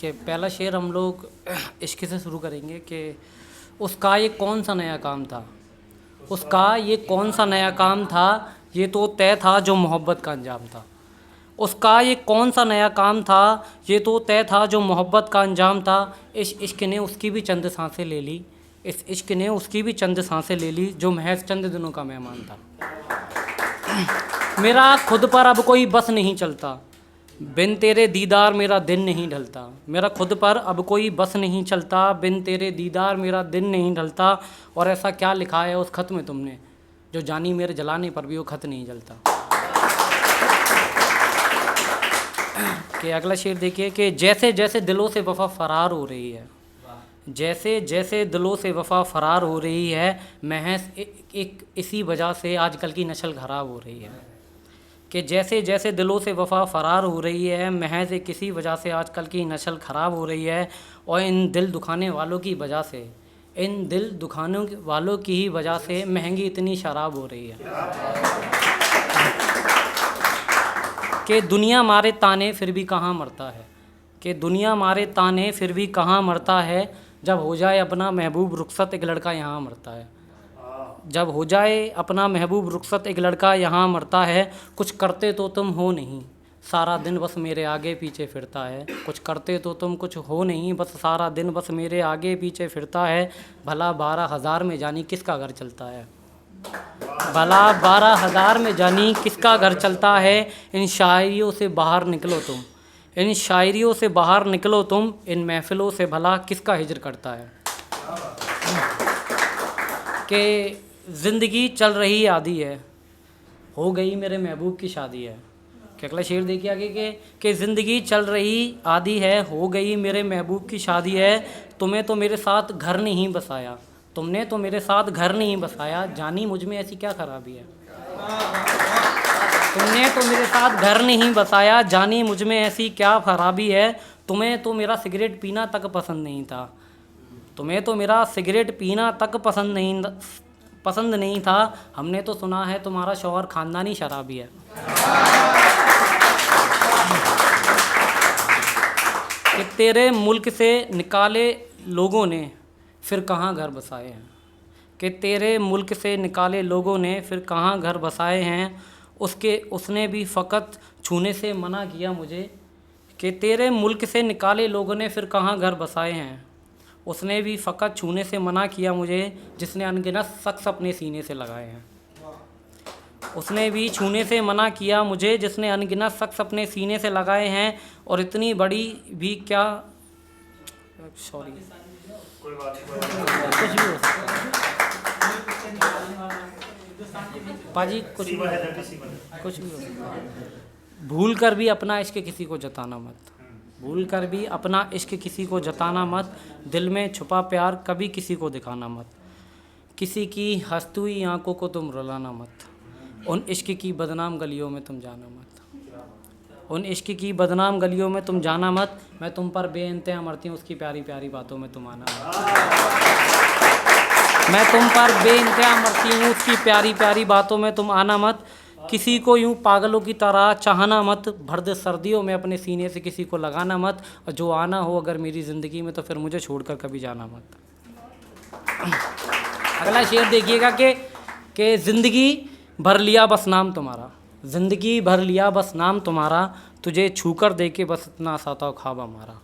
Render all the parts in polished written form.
कि पहला शेर हम लोग इश्क से शुरू करेंगे कि उसका ये कौन सा नया काम था, उसका ये कौन सा नया काम था, ये तो तय था जो मोहब्बत का अंजाम था। उसका ये कौन सा नया काम था, ये तो तय था जो मोहब्बत का अंजाम था। इस इश्क ने उसकी भी चंद सांसें ले ली, इस इश्क ने उसकी भी चंद सांसें ले ली, जो महज चंद दिनों का मेहमान था। मेरा खुद पर अब कोई बस नहीं चलता, बिन तेरे दीदार मेरा दिन नहीं ढलता। मेरा खुद पर अब कोई बस नहीं चलता, बिन तेरे दीदार मेरा दिन नहीं ढलता। और ऐसा क्या लिखा है उस खत में तुमने, जो जानी मेरे जलाने पर भी वो खत नहीं जलता। कि अगला शेर देखिए कि जैसे जैसे दिलों से वफ़ा फ़रार हो रही है, जैसे जैसे दिलों से वफ़ा फ़रार हो रही है, महज एक इसी वजह से आजकल की नस्ल ख़राब हो रही है। कि जैसे जैसे दिलों से वफ़ा फ़रार हो रही है, महज एक किसी वजह से आजकल की नस्ल ख़राब हो रही है। और इन दिल दुखाने वालों की वजह से, इन दिल दुखाने वालों की ही वजह से महंगी इतनी शराब हो रही है। कि दुनिया मारे ताने फिर भी कहाँ मरता है, कि दुनिया मारे ताने फिर भी कहाँ मरता है। जब हो जाए अपना महबूब रुखसत एक लड़का यहाँ मरता है, जब हो जाए अपना महबूब रुखसत एक लड़का यहाँ मरता है। कुछ करते तो तुम हो नहीं, सारा दिन बस मेरे आगे पीछे फिरता है। कुछ करते तो तुम कुछ हो नहीं, बस सारा दिन बस मेरे आगे पीछे फिरता है। भला 12,000 में जानी किसका घर चलता है, भला 12,000 में जानी किसका घर चलता है। इन शायरियों से बाहर निकलो तुम, इन शायरियों से बाहर निकलो तुम, इन महफिलों से भला किसका हिजर करता है। कि ज़िंदगी चल रही आधी है, हो गई मेरे महबूब की शादी है। कि अगला शेर देखिए आगे कि ज़िंदगी चल रही आधी है, हो गई मेरे महबूब की शादी है। तुम्हें तो मेरे साथ घर नहीं बसाया, तुमने तो मेरे साथ घर नहीं बसाया, जानी मुझ में ऐसी क्या खराबी है। तुमने तो मेरे साथ घर नहीं बसाया, जानी मुझ में ऐसी क्या खराबी है। तुम्हें तो मेरा सिगरेट पीना तक पसंद नहीं था, तुम्हें तो मेरा सिगरेट पीना तक पसंद नहीं था। हमने तो सुना है तुम्हारा शौहर खानदानी शराबी है। कि तेरे मुल्क से निकाले लोगों ने फिर कहाँ घर बसाए हैं, कि तेरे मुल्क से निकाले लोगों ने फिर कहाँ घर बसाए हैं। उसने भी फ़कत छूने से मना किया मुझे, कि तेरे मुल्क से निकाले लोगों ने फिर कहाँ घर बसाए हैं। उसने भी फ़कत छूने से मना किया मुझे, जिसने अनगिनत शख्स अपने सीने से लगाए हैं। उसने भी छूने से मना किया मुझे, जिसने अनगिनत शख्स अपने सीने से लगाए हैं। और इतनी बड़ी भी क्या, सॉरी कुछ भी हो सकता है पाजी, कुछ भी हो सकता है। भूल कर भी अपना इश्क किसी को जताना मत, भूल कर भी अपना इश्क किसी को जताना मत। दिल में छुपा प्यार कभी किसी को दिखाना मत, किसी की हंसती हुई आंखों को तुम रुलाना मत। उन इश्क की बदनाम गलियों में तुम जाना मत, उन इश्क की बदनाम गलियों में तुम जाना मत। मैं तुम पर बेइंतहा मरती हूँ उसकी प्यारी प्यारी बातों में तुम आना मत। मैं तुम पर बेइंतहा मरती हूँ उसकी प्यारी प्यारी बातों में तुम आना मत। किसी को यूं पागलों की तरह चाहना मत, भर्द सर्दियों में अपने सीने से किसी को लगाना मत। और जो आना हो अगर मेरी ज़िंदगी में तो फिर मुझे छोड़कर कभी जाना मत। अगला शेर देखिएगा कि ज़िंदगी भर लिया बस नाम तुम्हारा, ज़िंदगी भर लिया बस नाम तुम्हारा, तुझे छूकर देके बस इतना साता ख्वाब हमारा।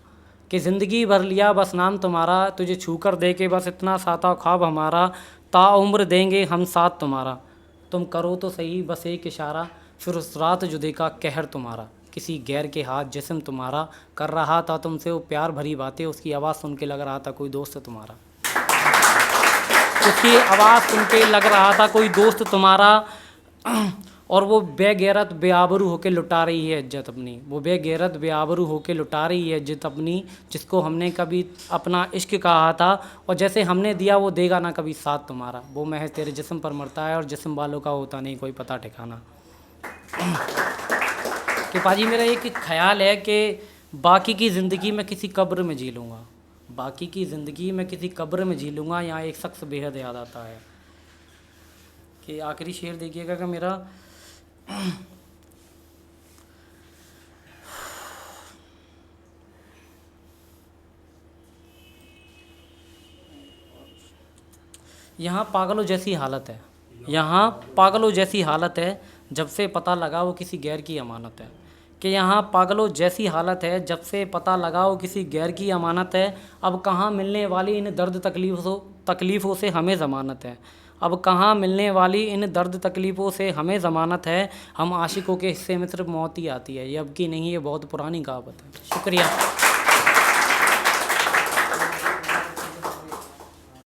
कि ज़िंदगी भर लिया बस नाम तुम्हारा, तुझे छूकर देके बस इतना साता ख्वाब हमारा। ताउम्र देंगे हम साथ तुम्हारा, तुम करो तो सही बस एक इशारा। फिर उस रात जुदे का कहर तुम्हारा, किसी गैर के हाथ जिस्म तुम्हारा। कर रहा था तुमसे वो प्यार भरी बातें, उसकी आवाज़ सुन के लग रहा था कोई दोस्त तुम्हारा, उसकी आवाज़ सुन के लग रहा था कोई दोस्त तुम्हारा। और वो बेगैरत बेआबरू होके लुटा रही है इज्जत अपनी, वो बेगैरत बेआबरू होके लुटा रही है इज्जत अपनी, जिसको हमने कभी अपना इश्क कहा था। और जैसे हमने दिया वो देगा ना कभी साथ तुम्हारा। वो महज तेरे जिस्म पर मरता है और जिस्म वालों का होता नहीं कोई पता ठिकाना। कि पाजी मेरा एक ख्याल है कि बाकी की ज़िंदगी मैं किसी कब्र में जी लूँगा, बाकी की ज़िंदगी मैं किसी कब्र में जी लूँगा। यहाँ एक शख्स बेहद याद आता है। कि आखिरी शेर देखिएगा कि मेरा यहाँ पागलों जैसी हालत है, यहाँ पागलों जैसी हालत है, जब से पता लगा वो किसी गैर की अमानत है। कि यहाँ पागलों जैसी हालत है, जब से पता लगा वो किसी गैर की अमानत है। अब कहाँ मिलने वाली इन दर्द तकलीफ़ों से हमें ज़मानत है। अब कहाँ मिलने वाली इन दर्द तकलीफ़ों से हमें ज़मानत है। हम आशिकों के हिस्से में सिर्फ मौत ही आती है। ये अब की नहीं, ये बहुत पुरानी कहावत है। शुक्रिया।